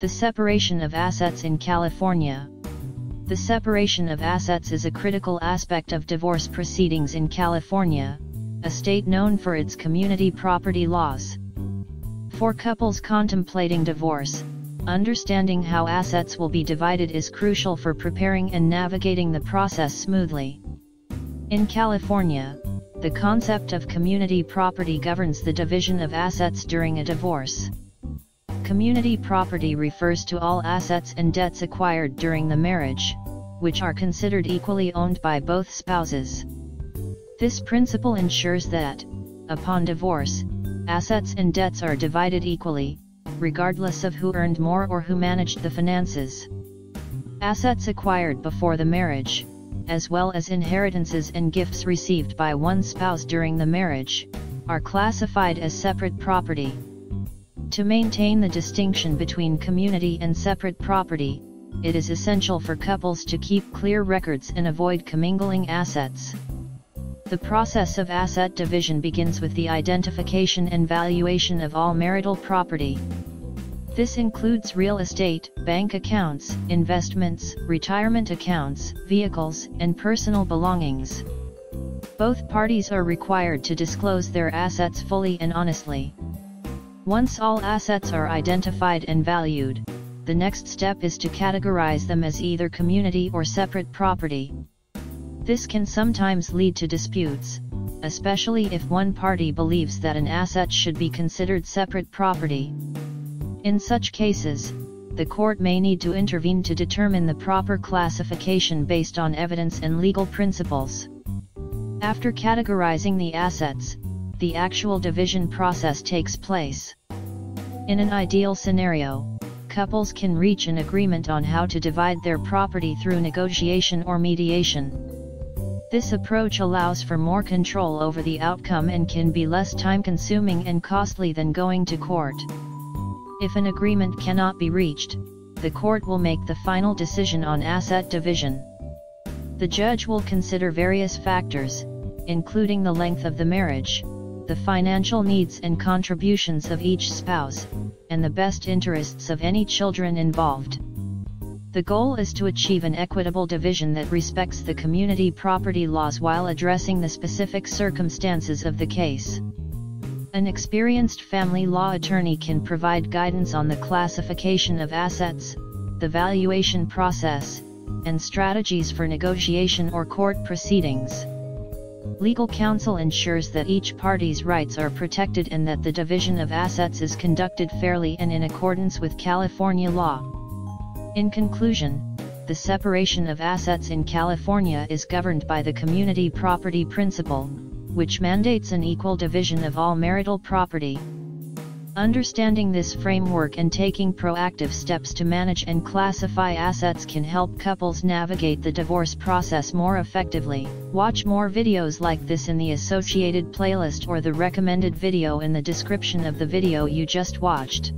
The separation of assets in California. The separation of assets is a critical aspect of divorce proceedings in California, a state known for its community property laws. For couples contemplating divorce, understanding how assets will be divided is crucial for preparing and navigating the process smoothly. In California, the concept of community property governs the division of assets during a divorce. Community property refers to all assets and debts acquired during the marriage, which are considered equally owned by both spouses. This principle ensures that, upon divorce, assets and debts are divided equally, regardless of who earned more or who managed the finances. Assets acquired before the marriage, as well as inheritances and gifts received by one spouse during the marriage, are classified as separate property. To maintain the distinction between community and separate property, it is essential for couples to keep clear records and avoid commingling assets. The process of asset division begins with the identification and valuation of all marital property. This includes real estate, bank accounts, investments, retirement accounts, vehicles, and personal belongings. Both parties are required to disclose their assets fully and honestly. Once all assets are identified and valued, the next step is to categorize them as either community or separate property. This can sometimes lead to disputes, especially if one party believes that an asset should be considered separate property. In such cases, the court may need to intervene to determine the proper classification based on evidence and legal principles. After categorizing the assets, the actual division process takes place. In an ideal scenario, couples can reach an agreement on how to divide their property through negotiation or mediation. This approach allows for more control over the outcome and can be less time-consuming and costly than going to court. If an agreement cannot be reached, the court will make the final decision on asset division. The judge will consider various factors, including the length of the marriage, the financial needs and contributions of each spouse, and the best interests of any children involved. The goal is to achieve an equitable division that respects the community property laws while addressing the specific circumstances of the case. An experienced family law attorney can provide guidance on the classification of assets, the valuation process, and strategies for negotiation or court proceedings. Legal counsel ensures that each party's rights are protected and that the division of assets is conducted fairly and in accordance with California law. In conclusion, the separation of assets in California is governed by the community property principle, which mandates an equal division of all marital property. Understanding this framework and taking proactive steps to manage and classify assets can help couples navigate the divorce process more effectively. Watch more videos like this in the associated playlist or the recommended video in the description of the video you just watched.